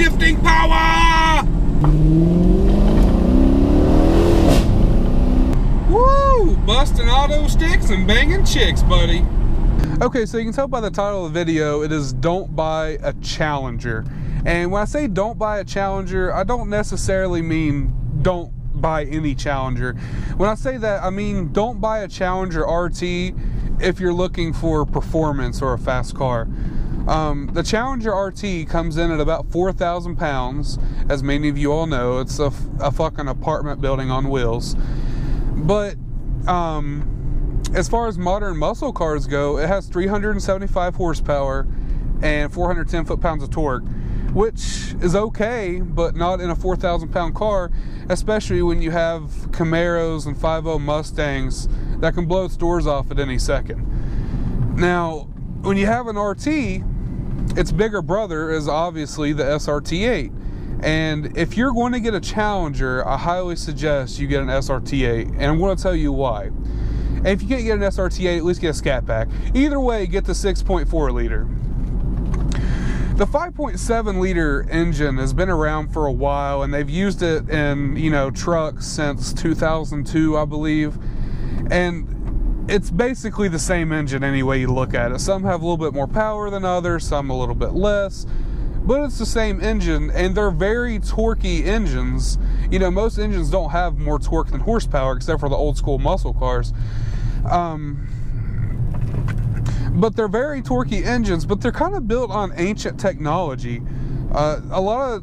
shifting power! Woo! Busting auto sticks and banging chicks, buddy. Okay, so you can tell by the title of the video, it is Don't Buy a Challenger. And when I say don't buy a Challenger, I don't necessarily mean don't buy any Challenger. When I say that, I mean don't buy a Challenger RT if you're looking for performance or a fast car. The Challenger RT comes in at about 4,000 pounds. As many of you all know, it's a fucking apartment building on wheels. But as far as modern muscle cars go, it has 375 horsepower and 410 foot-pounds of torque, which is okay, but not in a 4,000 pound car, especially when you have Camaros and 5.0 Mustangs that can blow its doors off at any second. Now, when you have an RT, its bigger brother is obviously the SRT8. And if you're going to get a Challenger, I highly suggest you get an SRT8, and I'm going to tell you why. And if you can't get an SRT8, at least get a Scat Pack. Either way, get the 6.4 liter. The 5.7 liter engine has been around for a while, and they've used it in, trucks since 2002, I believe. And it's basically the same engine any way you look at it. Some have a little bit more power than others, some a little bit less. But it's the same engine, and they're very torquey engines. Most engines don't have more torque than horsepower, except for the old school muscle cars. But they're very torquey engines, but they're kind of built on ancient technology. A lot of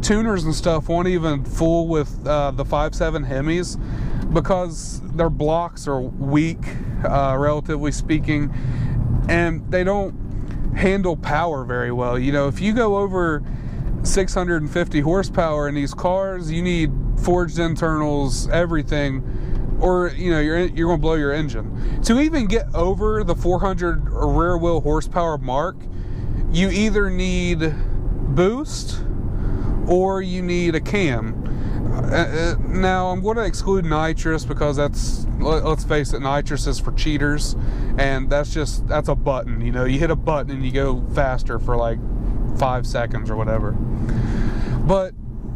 tuners and stuff won't even fool with the 5.7 Hemis because their blocks are weak, relatively speaking, and they don't handle power very well. If you go over 650 horsepower in these cars, you need forged internals, everything, or you're going to blow your engine. To even get over the 400 rear wheel horsepower mark, you either need boost or you need a cam. Now I'm going to exclude nitrous because let's face it, nitrous is for cheaters, and that's a button. You hit a button and you go faster for like 5 seconds or whatever. But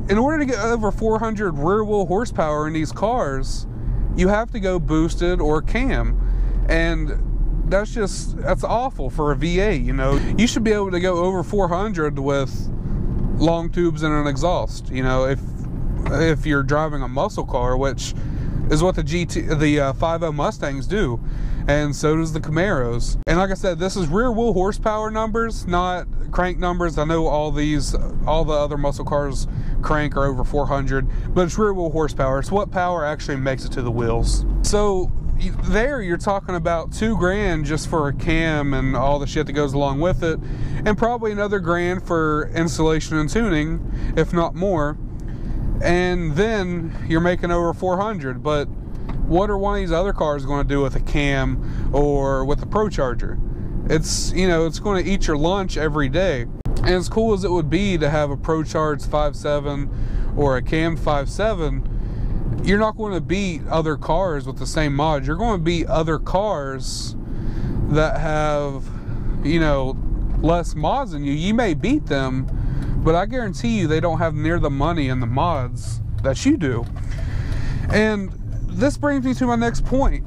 in order to get over 400 rear wheel horsepower in these cars, you have to go boosted or cam, and that's awful for a V8. You should be able to go over 400 with long tubes and an exhaust. If you're driving a muscle car, which is what the 5.0 Mustangs do, and so does the Camaros. And like I said, this is rear wheel horsepower numbers, not crank numbers. I know all the other muscle cars crank are over 400, but it's rear wheel horsepower. It's what power actually makes it to the wheels. So there you're talking about $2,000 just for a cam and all the shit that goes along with it, and probably another $1,000 for installation and tuning, if not more. And then you're making over 400. But what are one of these other cars going to do with a cam or with a Pro Charger? It's it's going to eat your lunch every day. And as cool as it would be to have a Pro Charge 5.7 or a cam 5.7, you're not going to beat other cars with the same mods. You're going to beat other cars that have less mods than you. You may beat them, but I guarantee you they don't have near the money and the mods that you do. And this brings me to my next point.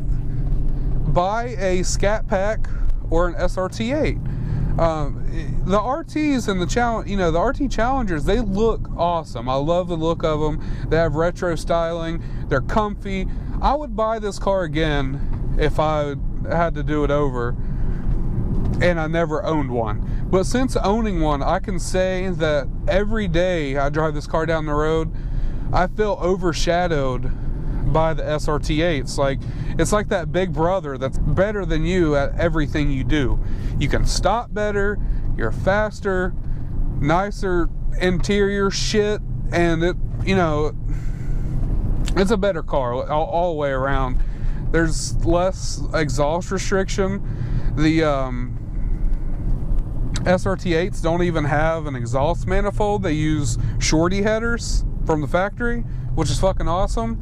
Buy a Scat Pack or an SRT8. The RTs and the RT Challengers, they look awesome. I love the look of them. They have retro styling. They're comfy. I would buy this car again if I had to do it over, and I never owned one. But since owning one, I can say that every day I drive this car down the road, I feel overshadowed by the SRT8. It's like that big brother that's better than you at everything you do. You can stop better, you're faster, nicer interior shit, and it's a better car all the way around. There's less exhaust restriction. The SRT8s don't even have an exhaust manifold. They use shorty headers from the factory, which is fucking awesome.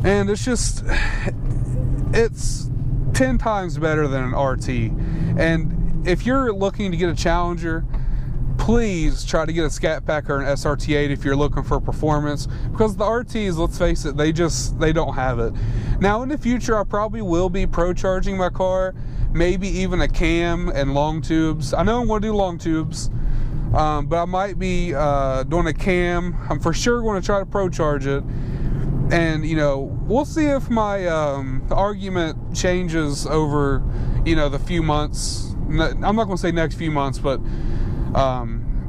And it's 10 times better than an RT. And if you're looking to get a Challenger, please try to get a Scat Pack or an SRT8 if you're looking for performance, because the RTs, let's face it, they don't have it. Now in the future, I probably will be pro charging my car, maybe even a cam and long tubes. I know I'm going to do long tubes, but I might be doing a cam. I'm for sure going to try to pro charge it, and you know, we'll see if my argument changes over, you know, the few months. I'm not going to say next few months, but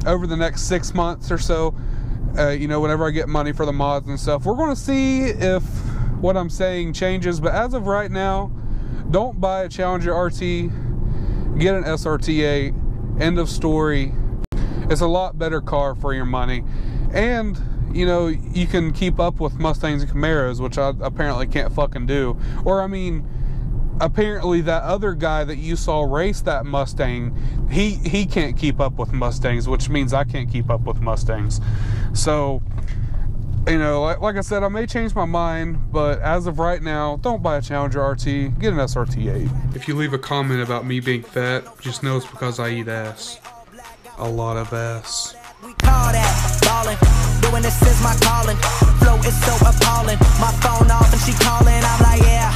over the next 6 months or so, you know, whenever I get money for the mods and stuff, we're going to see if what I'm saying changes. But as of right now, don't buy a Challenger RT, get an SRT8, end of story. It's a lot better car for your money, and you know, you can keep up with Mustangs and Camaros, which I apparently can't fucking do. Or I mean, apparently that other guy that you saw race that Mustang, he can't keep up with Mustangs, which means I can't keep up with Mustangs. So, you know, like I said, I may change my mind, but as of right now, don't buy a Challenger RT, get an SRT8. If you leave a comment about me being fat, just know it's because I eat ass. A lot of ass. We call that ballin', doing this is my calling. Flow is so appalling, my phone off and she calling. I'm like, yeah,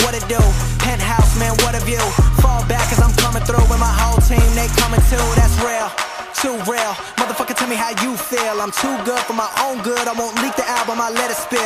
what it do? Penthouse, man, what a view. Fall back cause I'm coming through with my whole team, they coming too. That's real, too real. Motherfucker, tell me how you feel. I'm too good for my own good, I won't leak the album, I let it spill.